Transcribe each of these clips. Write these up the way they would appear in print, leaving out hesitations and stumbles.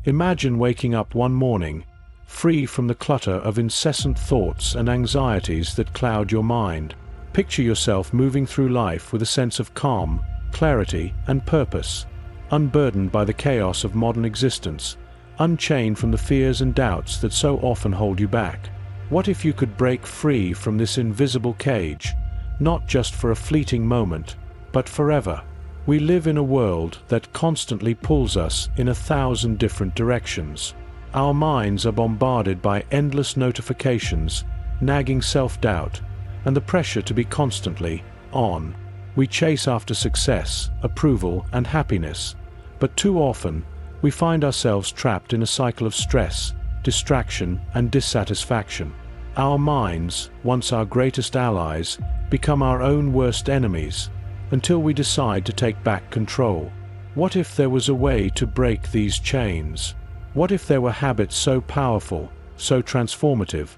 Imagine waking up one morning, free from the clutter of incessant thoughts and anxieties that cloud your mind. Picture yourself moving through life with a sense of calm, clarity, and purpose, unburdened by the chaos of modern existence, unchained from the fears and doubts that so often hold you back. What if you could break free from this invisible cage, not just for a fleeting moment, but forever? We live in a world that constantly pulls us in 1,000 different directions. Our minds are bombarded by endless notifications, nagging self-doubt, and the pressure to be constantly on. We chase after success, approval, and happiness, but too often, we find ourselves trapped in a cycle of stress, distraction, and dissatisfaction. Our minds, once our greatest allies, become our own worst enemies, until we decide to take back control. What if there was a way to break these chains? What if there were habits so powerful, so transformative,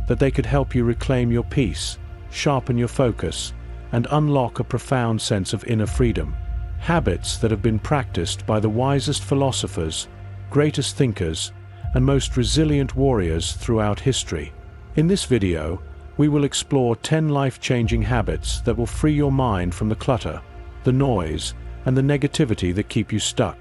that they could help you reclaim your peace, sharpen your focus, and unlock a profound sense of inner freedom? Habits that have been practiced by the wisest philosophers, greatest thinkers, and most resilient warriors throughout history. In this video, we will explore 10 life-changing habits that will free your mind from the clutter, the noise, and the negativity that keep you stuck.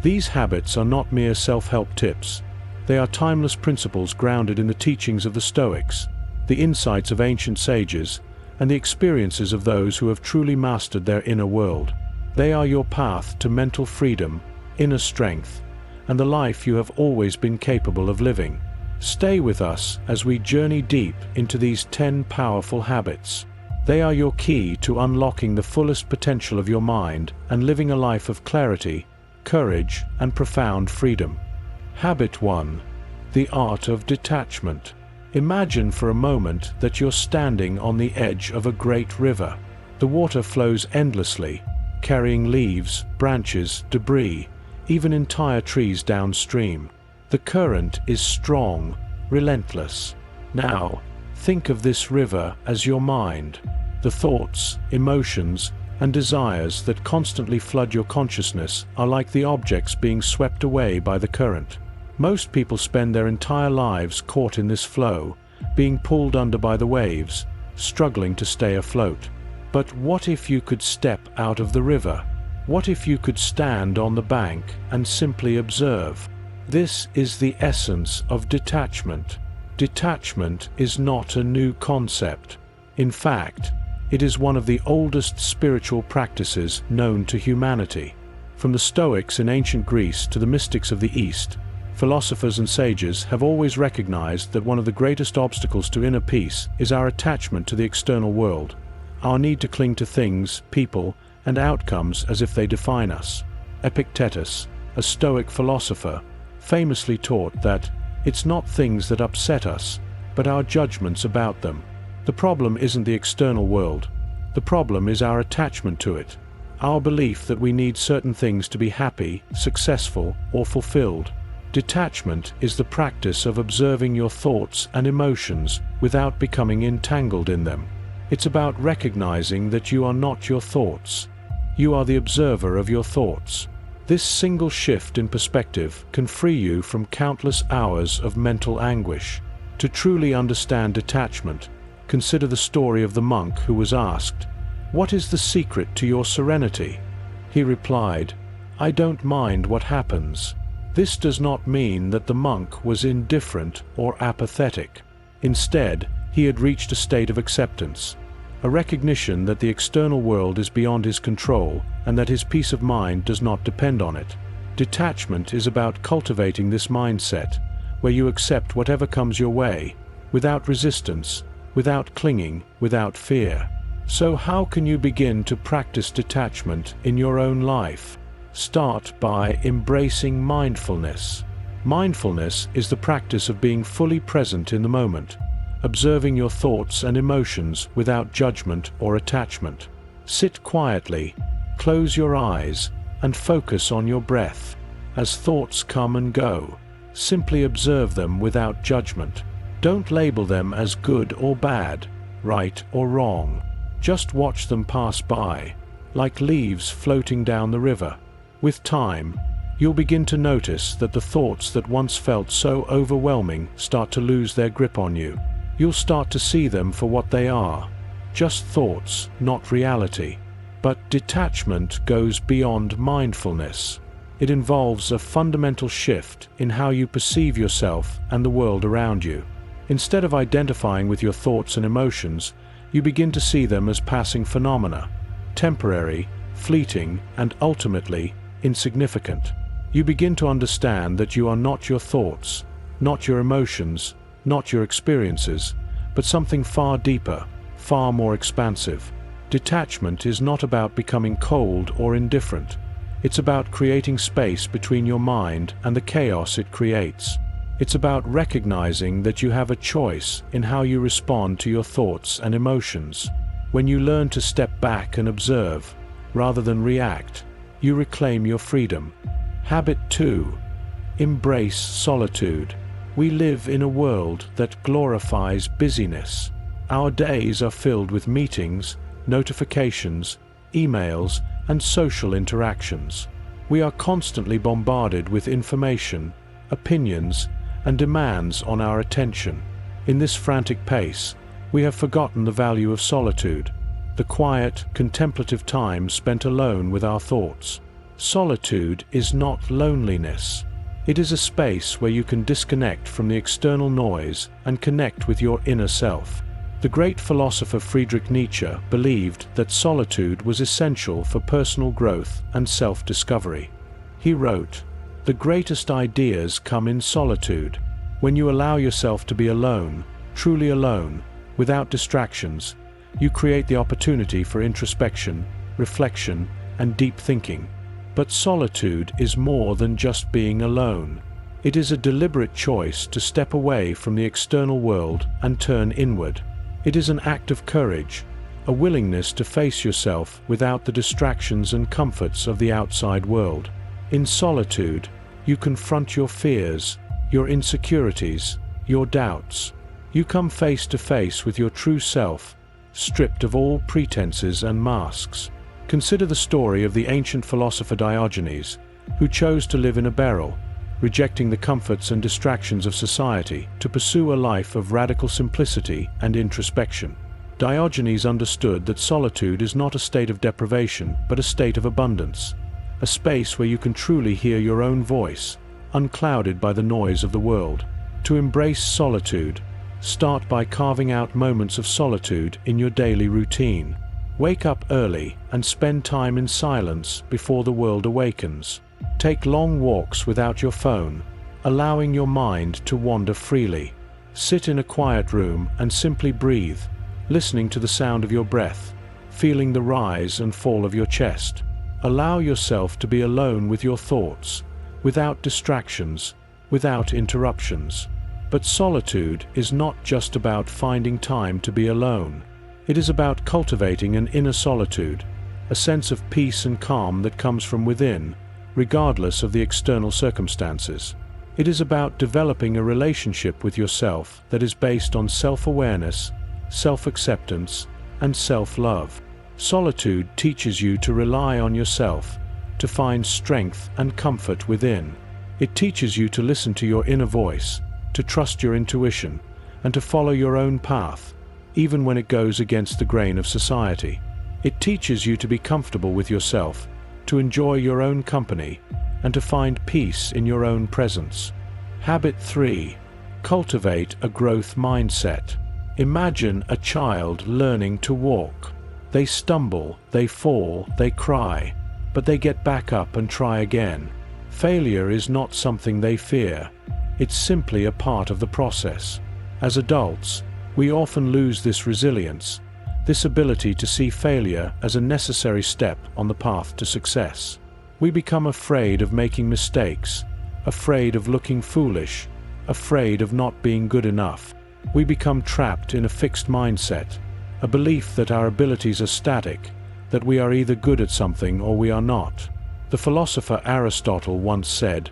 These habits are not mere self-help tips. They are timeless principles grounded in the teachings of the Stoics, the insights of ancient sages, and the experiences of those who have truly mastered their inner world. They are your path to mental freedom, inner strength, and the life you have always been capable of living. Stay with us as we journey deep into these 10 powerful habits. They are your key to unlocking the fullest potential of your mind and living a life of clarity, courage, and profound freedom. Habit 1. The Art of Detachment. Imagine for a moment that you're standing on the edge of a great river. The water flows endlessly, carrying leaves, branches, debris, even entire trees downstream. The current is strong, relentless. Now, think of this river as your mind. The thoughts, emotions, and desires that constantly flood your consciousness are like the objects being swept away by the current. Most people spend their entire lives caught in this flow, being pulled under by the waves, struggling to stay afloat. But what if you could step out of the river? What if you could stand on the bank and simply observe? This is the essence of detachment. Detachment is not a new concept. In fact, it is one of the oldest spiritual practices known to humanity. From the Stoics in ancient Greece to the mystics of the East, philosophers and sages have always recognized that one of the greatest obstacles to inner peace is our attachment to the external world, our need to cling to things, people, and outcomes as if they define us. Epictetus, a Stoic philosopher, famously taught that it's not things that upset us, but our judgments about them. The problem isn't the external world. The problem is our attachment to it, our belief that we need certain things to be happy, successful, or fulfilled. Detachment is the practice of observing your thoughts and emotions without becoming entangled in them. It's about recognizing that you are not your thoughts. You are the observer of your thoughts. This single shift in perspective can free you from countless hours of mental anguish. To truly understand detachment, consider the story of the monk who was asked, "What is the secret to your serenity?" He replied, "I don't mind what happens." This does not mean that the monk was indifferent or apathetic. Instead, he had reached a state of acceptance, a recognition that the external world is beyond his control and that his peace of mind does not depend on it. Detachment is about cultivating this mindset, where you accept whatever comes your way, without resistance, without clinging, without fear. So how can you begin to practice detachment in your own life? Start by embracing mindfulness. Mindfulness is the practice of being fully present in the moment, observing your thoughts and emotions without judgment or attachment. Sit quietly, close your eyes, and focus on your breath. As thoughts come and go, simply observe them without judgment. Don't label them as good or bad, right or wrong. Just watch them pass by, like leaves floating down the river. With time, You'll begin to notice that the thoughts that once felt so overwhelming start to lose their grip on you. You'll start to see them for what they are. Just thoughts, not reality. But detachment goes beyond mindfulness. It involves a fundamental shift in how you perceive yourself and the world around you. Instead of identifying with your thoughts and emotions, you begin to see them as passing phenomena, temporary, fleeting, and ultimately insignificant. You begin to understand that you are not your thoughts, not your emotions, not your experiences, but something far deeper, far more expansive. Detachment is not about becoming cold or indifferent. It's about creating space between your mind and the chaos it creates. It's about recognizing that you have a choice in how you respond to your thoughts and emotions. When you learn to step back and observe, rather than react, you reclaim your freedom. Habit 2. Embrace solitude. We live in a world that glorifies busyness. Our days are filled with meetings, notifications, emails, and social interactions. We are constantly bombarded with information, opinions, and demands on our attention. In this frantic pace, we have forgotten the value of solitude, the quiet, contemplative time spent alone with our thoughts. Solitude is not loneliness. It is a space where you can disconnect from the external noise and connect with your inner self. The great philosopher Friedrich Nietzsche believed that solitude was essential for personal growth and self-discovery. He wrote, "The greatest ideas come in solitude. When you allow yourself to be alone, truly alone, without distractions, you create the opportunity for introspection, reflection, and deep thinking." But solitude is more than just being alone. It is a deliberate choice to step away from the external world and turn inward. It is an act of courage, a willingness to face yourself without the distractions and comforts of the outside world. In solitude, you confront your fears, your insecurities, your doubts. You come face to face with your true self, stripped of all pretenses and masks. Consider the story of the ancient philosopher Diogenes, who chose to live in a barrel, rejecting the comforts and distractions of society to pursue a life of radical simplicity and introspection. Diogenes understood that solitude is not a state of deprivation, but a state of abundance, a space where you can truly hear your own voice, unclouded by the noise of the world. To embrace solitude, start by carving out moments of solitude in your daily routine. Wake up early and spend time in silence before the world awakens. Take long walks without your phone, allowing your mind to wander freely. Sit in a quiet room and simply breathe, listening to the sound of your breath, feeling the rise and fall of your chest. Allow yourself to be alone with your thoughts, without distractions, without interruptions. But solitude is not just about finding time to be alone. It is about cultivating an inner solitude, a sense of peace and calm that comes from within, regardless of the external circumstances. It is about developing a relationship with yourself that is based on self-awareness, self-acceptance, and self-love. Solitude teaches you to rely on yourself, to find strength and comfort within. It teaches you to listen to your inner voice, to trust your intuition, and to follow your own path, even when it goes against the grain of society. It teaches you to be comfortable with yourself, to enjoy your own company, and to find peace in your own presence. Habit 3. Cultivate a growth mindset. Imagine a child learning to walk. They stumble, they fall, they cry, but they get back up and try again. Failure is not something they fear. It's simply a part of the process. As adults, we often lose this resilience, this ability to see failure as a necessary step on the path to success. We become afraid of making mistakes, afraid of looking foolish, afraid of not being good enough. We become trapped in a fixed mindset, a belief that our abilities are static, that we are either good at something or we are not. The philosopher Aristotle once said,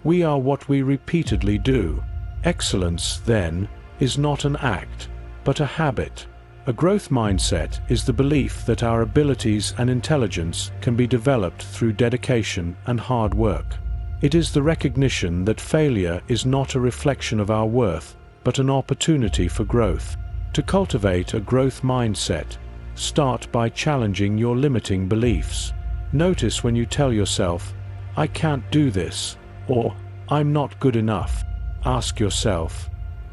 "We are what we repeatedly do." Excellence, then, is not an act, but a habit. A growth mindset is the belief that our abilities and intelligence can be developed through dedication and hard work. It is the recognition that failure is not a reflection of our worth, but an opportunity for growth. To cultivate a growth mindset, start by challenging your limiting beliefs. Notice when you tell yourself, "I can't do this," or "I'm not good enough." Ask yourself,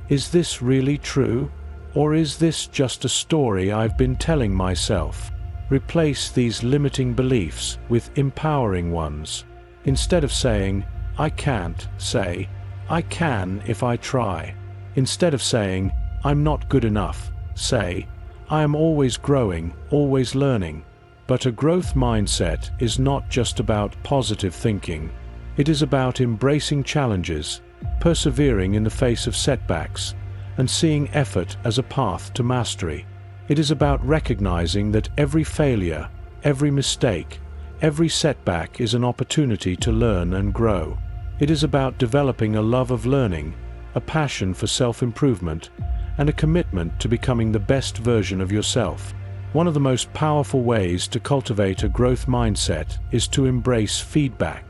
is this really true? Or is this just a story I've been telling myself? Replace these limiting beliefs with empowering ones. Instead of saying, "I can't," say, "I can if I try." Instead of saying, "I'm not good enough," say, "I am always growing, always learning." But a growth mindset is not just about positive thinking. It is about embracing challenges, persevering in the face of setbacks, and seeing effort as a path to mastery. It is about recognizing that every failure, every mistake, every setback is an opportunity to learn and grow. It is about developing a love of learning, a passion for self-improvement, and a commitment to becoming the best version of yourself. One of the most powerful ways to cultivate a growth mindset is to embrace feedback.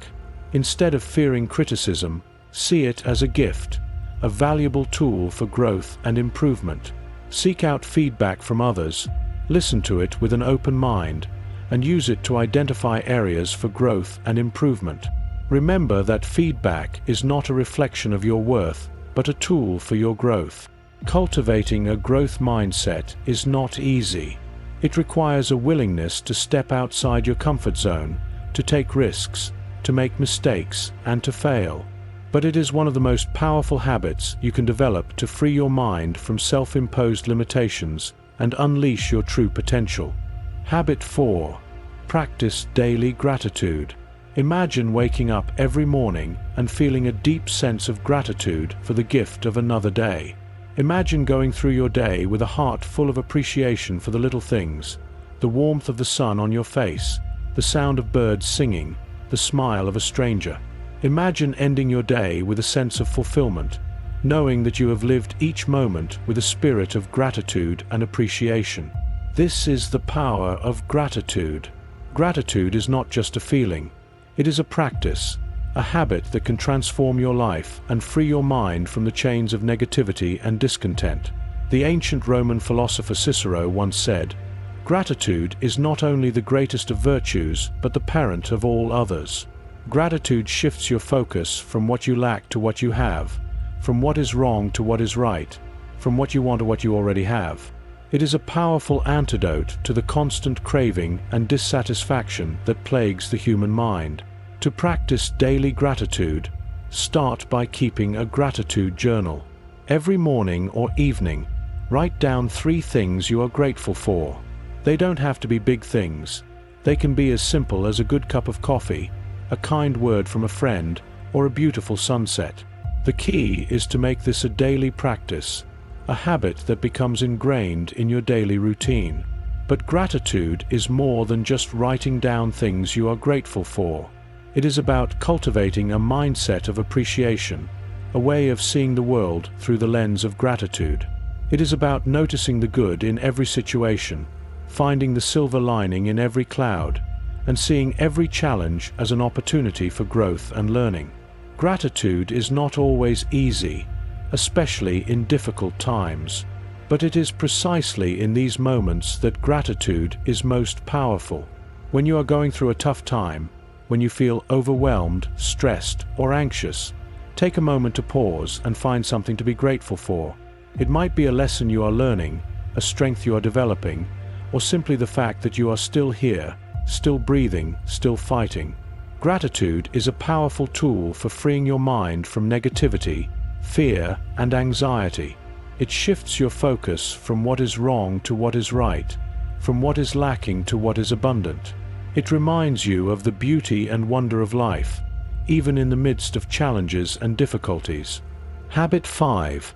Instead of fearing criticism, see it as a gift, a valuable tool for growth and improvement. Seek out feedback from others, listen to it with an open mind, and use it to identify areas for growth and improvement. Remember that feedback is not a reflection of your worth, but a tool for your growth. Cultivating a growth mindset is not easy. It requires a willingness to step outside your comfort zone, to take risks, to make mistakes, and to fail. But it is one of the most powerful habits you can develop to free your mind from self-imposed limitations and unleash your true potential. Habit 4. Practice daily gratitude. Imagine waking up every morning and feeling a deep sense of gratitude for the gift of another day. Imagine going through your day with a heart full of appreciation for the little things, the warmth of the sun on your face, the sound of birds singing, the smile of a stranger. Imagine ending your day with a sense of fulfillment, knowing that you have lived each moment with a spirit of gratitude and appreciation. This is the power of gratitude. Gratitude is not just a feeling. It is a practice, a habit that can transform your life and free your mind from the chains of negativity and discontent. The ancient Roman philosopher Cicero once said, "Gratitude is not only the greatest of virtues, but the parent of all others." Gratitude shifts your focus from what you lack to what you have, from what is wrong to what is right, from what you want to what you already have. It is a powerful antidote to the constant craving and dissatisfaction that plagues the human mind. To practice daily gratitude, start by keeping a gratitude journal. Every morning or evening, write down 3 things you are grateful for. They don't have to be big things. They can be as simple as a good cup of coffee, a kind word from a friend, or a beautiful sunset. The key is to make this a daily practice, a habit that becomes ingrained in your daily routine. But gratitude is more than just writing down things you are grateful for. It is about cultivating a mindset of appreciation, a way of seeing the world through the lens of gratitude. It is about noticing the good in every situation, finding the silver lining in every cloud, and seeing every challenge as an opportunity for growth and learning. Gratitude is not always easy, especially in difficult times, but it is precisely in these moments that gratitude is most powerful. When you are going through a tough time, when you feel overwhelmed, stressed, or anxious, take a moment to pause and find something to be grateful for. It might be a lesson you are learning, a strength you are developing, or simply the fact that you are still here, still breathing, still fighting. Gratitude is a powerful tool for freeing your mind from negativity, fear, and anxiety. It shifts your focus from what is wrong to what is right, from what is lacking to what is abundant. It reminds you of the beauty and wonder of life, even in the midst of challenges and difficulties. Habit 5.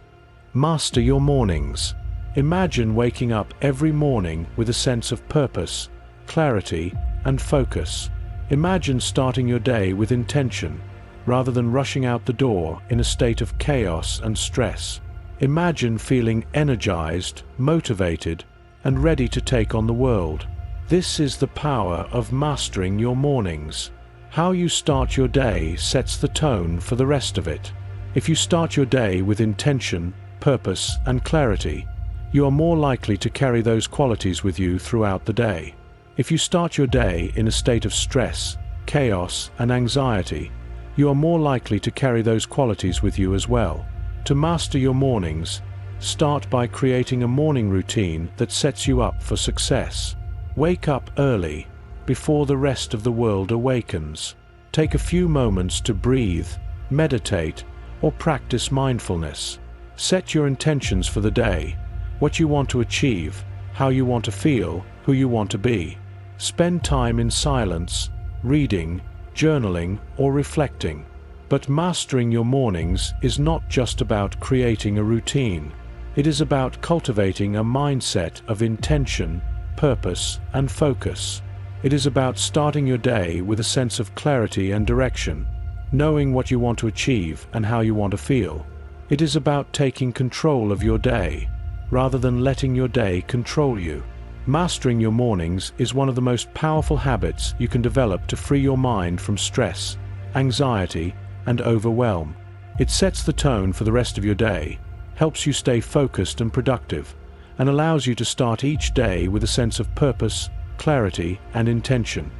Master your mornings. Imagine waking up every morning with a sense of purpose, clarity, and focus. Imagine starting your day with intention, rather than rushing out the door in a state of chaos and stress. Imagine feeling energized, motivated, and ready to take on the world. This is the power of mastering your mornings. How you start your day sets the tone for the rest of it. If you start your day with intention, purpose, and clarity, you are more likely to carry those qualities with you throughout the day. If you start your day in a state of stress, chaos, and anxiety, you are more likely to carry those qualities with you as well. To master your mornings, start by creating a morning routine that sets you up for success. Wake up early, before the rest of the world awakens. Take a few moments to breathe, meditate, or practice mindfulness. Set your intentions for the day, what you want to achieve, how you want to feel, who you want to be. Spend time in silence, reading, journaling, or reflecting. But mastering your mornings is not just about creating a routine. It is about cultivating a mindset of intention, purpose, and focus. It is about starting your day with a sense of clarity and direction, knowing what you want to achieve and how you want to feel. It is about taking control of your day, rather than letting your day control you. Mastering your mornings is one of the most powerful habits you can develop to free your mind from stress, anxiety, and overwhelm. It sets the tone for the rest of your day, helps you stay focused and productive, and allows you to start each day with a sense of purpose, clarity, and intention.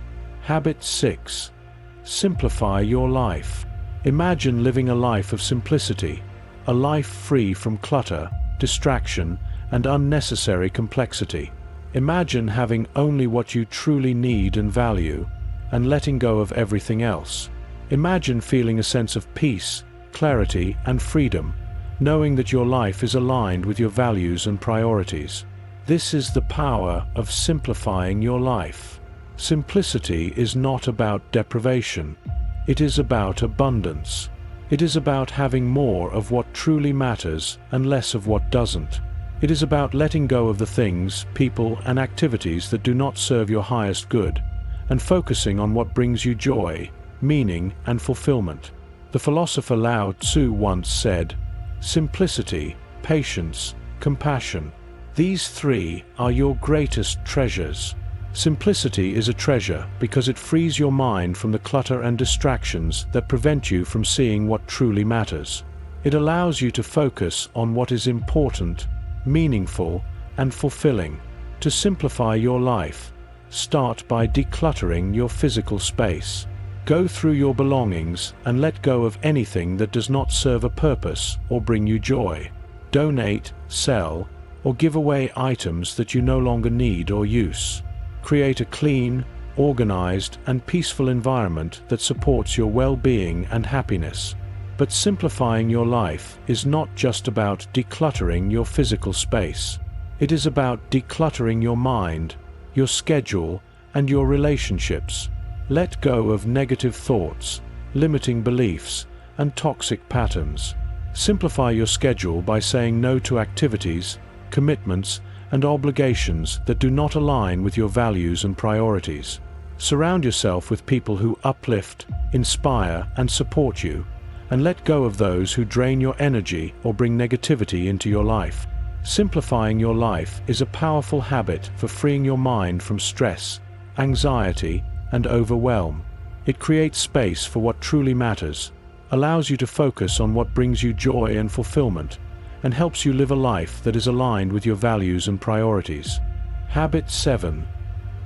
Habit 6. Simplify your life. Imagine living a life of simplicity, a life free from clutter, distraction, and unnecessary complexity. Imagine having only what you truly need and value, and letting go of everything else. Imagine feeling a sense of peace, clarity, and freedom, knowing that your life is aligned with your values and priorities. This is the power of simplifying your life. Simplicity is not about deprivation. It is about abundance. It is about having more of what truly matters and less of what doesn't. It is about letting go of the things, people, and activities that do not serve your highest good, and focusing on what brings you joy, meaning, and fulfillment. The philosopher Lao Tzu once said, "Simplicity, patience, compassion. These three are your greatest treasures." Simplicity is a treasure because it frees your mind from the clutter and distractions that prevent you from seeing what truly matters. It allows you to focus on what is important, meaningful, and fulfilling. To simplify your life, start by decluttering your physical space. Go through your belongings and let go of anything that does not serve a purpose or bring you joy. Donate, sell, or give away items that you no longer need or use. Create a clean, organized, and peaceful environment that supports your well-being and happiness. But simplifying your life is not just about decluttering your physical space. It is about decluttering your mind, your schedule, and your relationships. Let go of negative thoughts, limiting beliefs, and toxic patterns. Simplify your schedule by saying no to activities, commitments, and obligations that do not align with your values and priorities. Surround yourself with people who uplift, inspire, and support you, and let go of those who drain your energy or bring negativity into your life. Simplifying your life is a powerful habit for freeing your mind from stress, anxiety, and overwhelm. It creates space for what truly matters, allows you to focus on what brings you joy and fulfillment, and helps you live a life that is aligned with your values and priorities. Habit 7.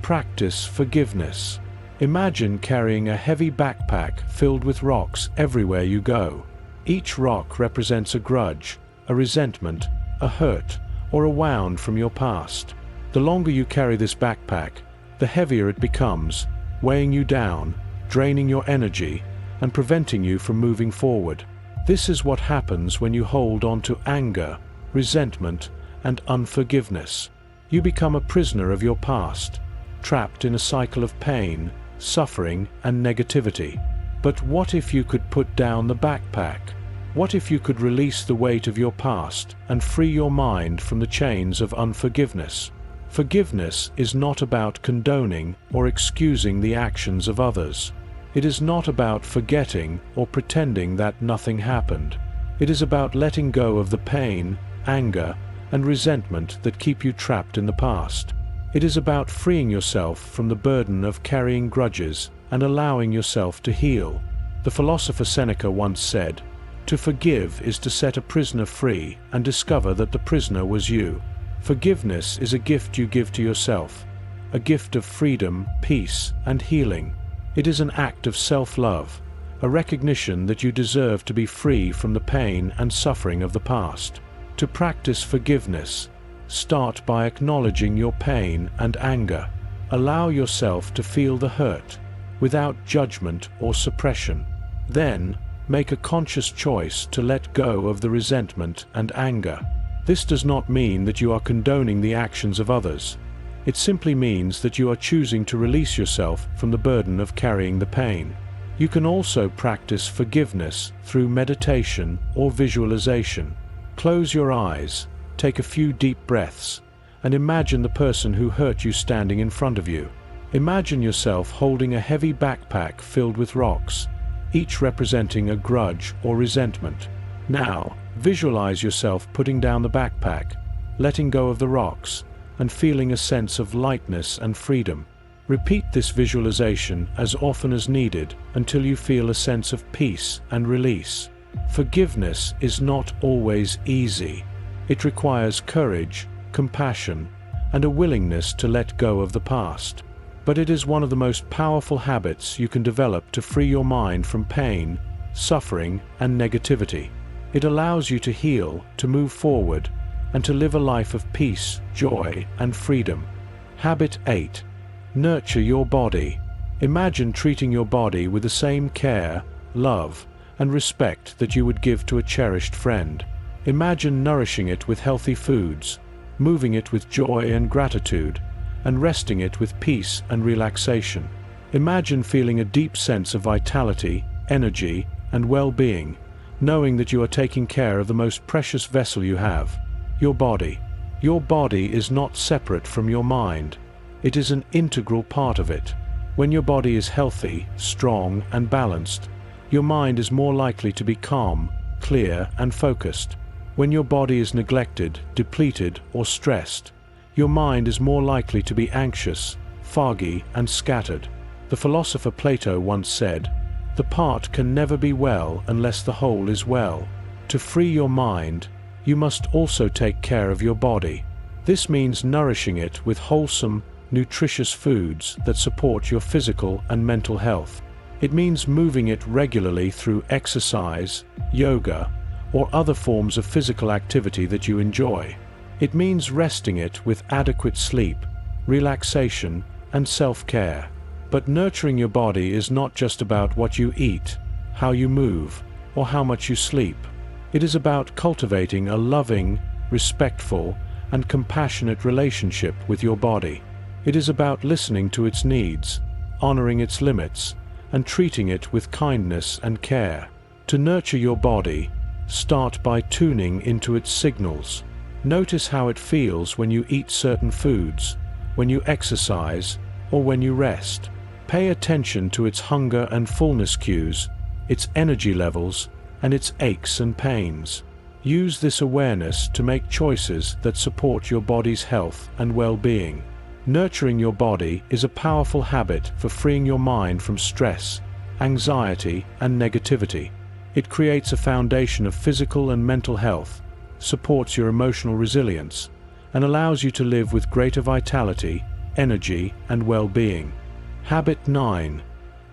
Practice forgiveness. Imagine carrying a heavy backpack filled with rocks everywhere you go. Each rock represents a grudge, a resentment, a hurt, or a wound from your past. The longer you carry this backpack, the heavier it becomes, weighing you down, draining your energy, and preventing you from moving forward. This is what happens when you hold on to anger, resentment, and unforgiveness. You become a prisoner of your past, trapped in a cycle of pain, suffering, and negativity. But what if you could put down the backpack? What if you could release the weight of your past and free your mind from the chains of unforgiveness? Forgiveness is not about condoning or excusing the actions of others. It is not about forgetting or pretending that nothing happened. It is about letting go of the pain, anger, and resentment that keep you trapped in the past. It is about freeing yourself from the burden of carrying grudges, and allowing yourself to heal. The philosopher Seneca once said, "To forgive is to set a prisoner free and discover that the prisoner was you." Forgiveness is a gift you give to yourself, a gift of freedom, peace, and healing. It is an act of self-love, a recognition that you deserve to be free from the pain and suffering of the past. To practice forgiveness, start by acknowledging your pain and anger. Allow yourself to feel the hurt, without judgment or suppression. Then, make a conscious choice to let go of the resentment and anger. This does not mean that you are condoning the actions of others. It simply means that you are choosing to release yourself from the burden of carrying the pain. You can also practice forgiveness through meditation or visualization. Close your eyes, take a few deep breaths, and imagine the person who hurt you standing in front of you. Imagine yourself holding a heavy backpack filled with rocks, each representing a grudge or resentment. Now, visualize yourself putting down the backpack, letting go of the rocks, and feeling a sense of lightness and freedom. Repeat this visualization as often as needed until you feel a sense of peace and release. Forgiveness is not always easy. It requires courage, compassion, and a willingness to let go of the past. But it is one of the most powerful habits you can develop to free your mind from pain, suffering, and negativity. It allows you to heal, to move forward, and to live a life of peace, joy, and freedom. Habit 8. Nurture your body. Imagine treating your body with the same care, love, and respect that you would give to a cherished friend. Imagine nourishing it with healthy foods, moving it with joy and gratitude, and resting it with peace and relaxation. Imagine feeling a deep sense of vitality, energy, and well-being, knowing that you are taking care of the most precious vessel you have, your body. Your body is not separate from your mind. It is an integral part of it. When your body is healthy, strong, and balanced, your mind is more likely to be calm, clear, and focused. When your body is neglected, depleted, or stressed, your mind is more likely to be anxious, foggy, and scattered. The philosopher Plato once said, "The part can never be well unless the whole is well." To free your mind, you must also take care of your body. This means nourishing it with wholesome, nutritious foods that support your physical and mental health. It means moving it regularly through exercise, yoga, or other forms of physical activity that you enjoy. It means resting it with adequate sleep, relaxation, and self-care. But nurturing your body is not just about what you eat, how you move, or how much you sleep. It is about cultivating a loving, respectful, and compassionate relationship with your body. It is about listening to its needs, honoring its limits, and treating it with kindness and care. To nurture your body, start by tuning into its signals. Notice how it feels when you eat certain foods, when you exercise, or when you rest. Pay attention to its hunger and fullness cues, its energy levels, and its aches and pains. Use this awareness to make choices that support your body's health and well-being. Nurturing your body is a powerful habit for freeing your mind from stress, anxiety, and negativity. It creates a foundation of physical and mental health, supports your emotional resilience, and allows you to live with greater vitality, energy, and well-being. Habit 9.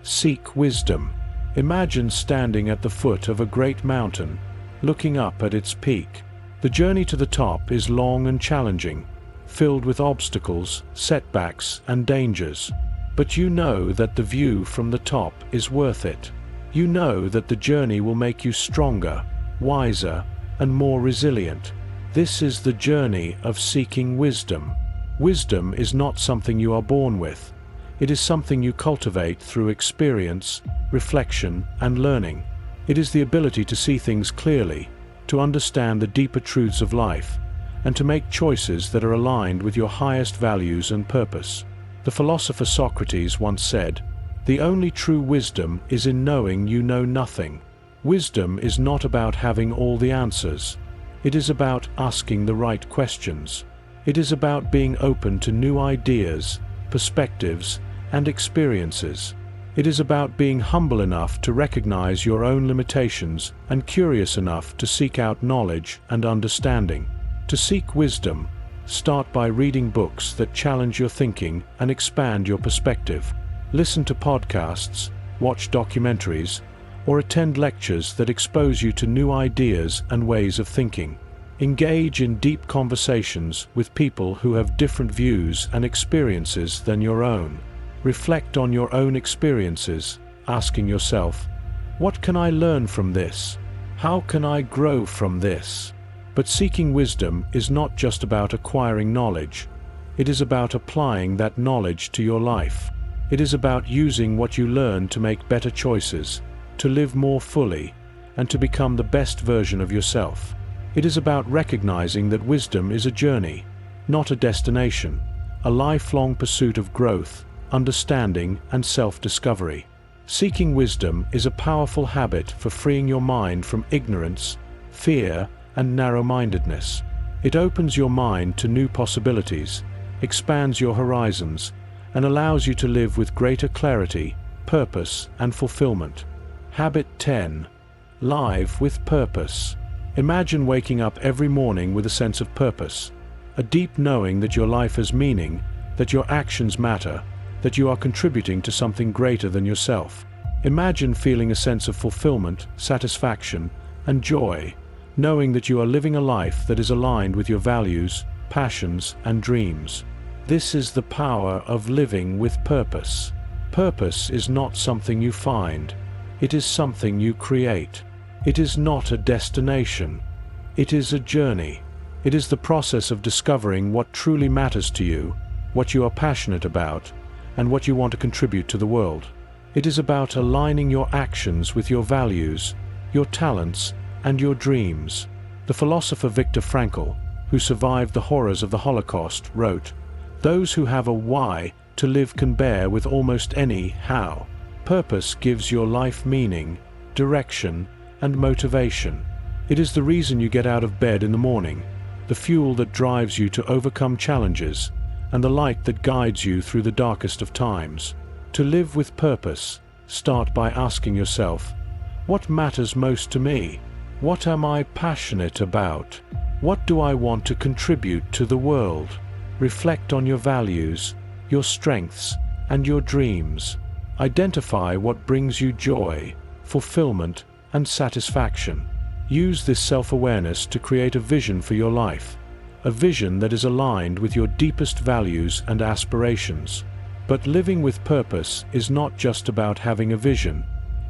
Seek wisdom. Imagine standing at the foot of a great mountain, looking up at its peak. The journey to the top is long and challenging, filled with obstacles, setbacks, and dangers. But you know that the view from the top is worth it. You know that the journey will make you stronger, wiser, and more resilient. This is the journey of seeking wisdom. Wisdom is not something you are born with. It is something you cultivate through experience, reflection, and learning. It is the ability to see things clearly, to understand the deeper truths of life, and to make choices that are aligned with your highest values and purpose. The philosopher Socrates once said, "The only true wisdom is in knowing you know nothing." Wisdom is not about having all the answers. It is about asking the right questions. It is about being open to new ideas, perspectives, and experiences. It is about being humble enough to recognize your own limitations and curious enough to seek out knowledge and understanding. To seek wisdom, start by reading books that challenge your thinking and expand your perspective. Listen to podcasts, watch documentaries, or attend lectures that expose you to new ideas and ways of thinking. Engage in deep conversations with people who have different views and experiences than your own. Reflect on your own experiences, asking yourself, what can I learn from this? How can I grow from this? But seeking wisdom is not just about acquiring knowledge. It is about applying that knowledge to your life. It is about using what you learn to make better choices, to live more fully, and to become the best version of yourself. It is about recognizing that wisdom is a journey, not a destination, a lifelong pursuit of growth, understanding, and self-discovery. Seeking wisdom is a powerful habit for freeing your mind from ignorance, fear, and narrow-mindedness. It opens your mind to new possibilities, expands your horizons, and allows you to live with greater clarity, purpose, and fulfillment. Habit 10. Live with purpose. Imagine waking up every morning with a sense of purpose, a deep knowing that your life has meaning, that your actions matter, that you are contributing to something greater than yourself. Imagine feeling a sense of fulfillment, satisfaction, and joy, knowing that you are living a life that is aligned with your values, passions, and dreams. This is the power of living with purpose. Purpose is not something you find. It is something you create. It is not a destination. It is a journey. It is the process of discovering what truly matters to you, what you are passionate about, and what you want to contribute to the world. It is about aligning your actions with your values, your talents, and your dreams. The philosopher Viktor Frankl, who survived the horrors of the Holocaust, wrote, "Those who have a why to live can bear with almost any how." Purpose gives your life meaning, direction, and motivation. It is the reason you get out of bed in the morning, the fuel that drives you to overcome challenges, and the light that guides you through the darkest of times. To live with purpose, start by asking yourself, what matters most to me? What am I passionate about? What do I want to contribute to the world? Reflect on your values, your strengths, and your dreams. Identify what brings you joy, fulfillment, and satisfaction. Use this self-awareness to create a vision for your life, a vision that is aligned with your deepest values and aspirations. But living with purpose is not just about having a vision.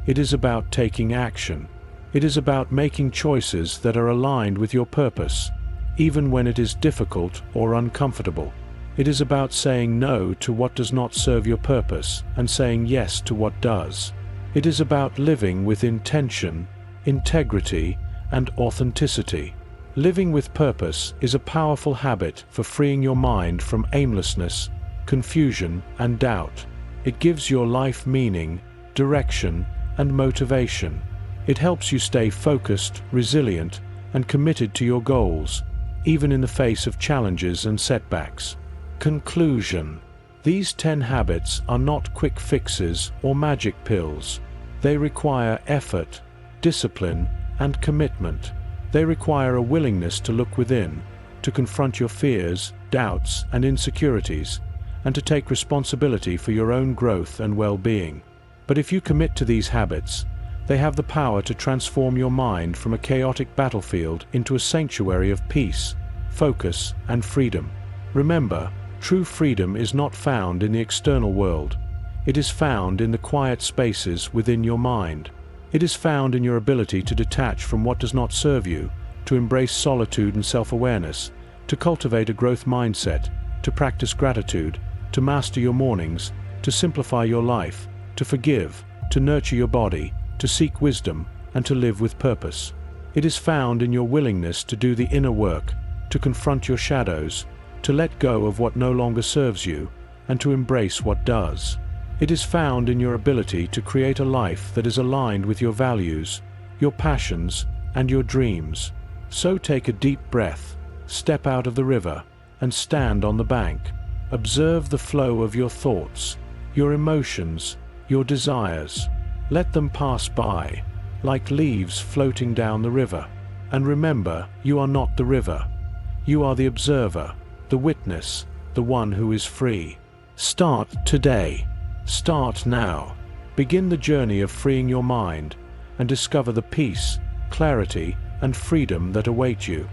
It is about taking action. It is about making choices that are aligned with your purpose, even when it is difficult or uncomfortable. It is about saying no to what does not serve your purpose and saying yes to what does. It is about living with intention, integrity, and authenticity. Living with purpose is a powerful habit for freeing your mind from aimlessness, confusion, and doubt. It gives your life meaning, direction, and motivation. It helps you stay focused, resilient, and committed to your goals, even in the face of challenges and setbacks. Conclusion. These 10 habits are not quick fixes or magic pills. They require effort, discipline, and commitment. They require a willingness to look within, to confront your fears, doubts, and insecurities, and to take responsibility for your own growth and well-being. But if you commit to these habits, they have the power to transform your mind from a chaotic battlefield into a sanctuary of peace, focus, and freedom. Remember, true freedom is not found in the external world. It is found in the quiet spaces within your mind. It is found in your ability to detach from what does not serve you, to embrace solitude and self-awareness, to cultivate a growth mindset, to practice gratitude, to master your mornings, to simplify your life, to forgive, to nurture your body, to seek wisdom, and to live with purpose. It is found in your willingness to do the inner work, to confront your shadows, to let go of what no longer serves you, and to embrace what does. It is found in your ability to create a life that is aligned with your values, your passions, and your dreams. So take a deep breath, step out of the river, and stand on the bank. Observe the flow of your thoughts, your emotions, your desires. Let them pass by, like leaves floating down the river. And remember, you are not the river. You are the observer, the witness, the one who is free. Start today. Start now. Begin the journey of freeing your mind and discover the peace, clarity, and freedom that await you.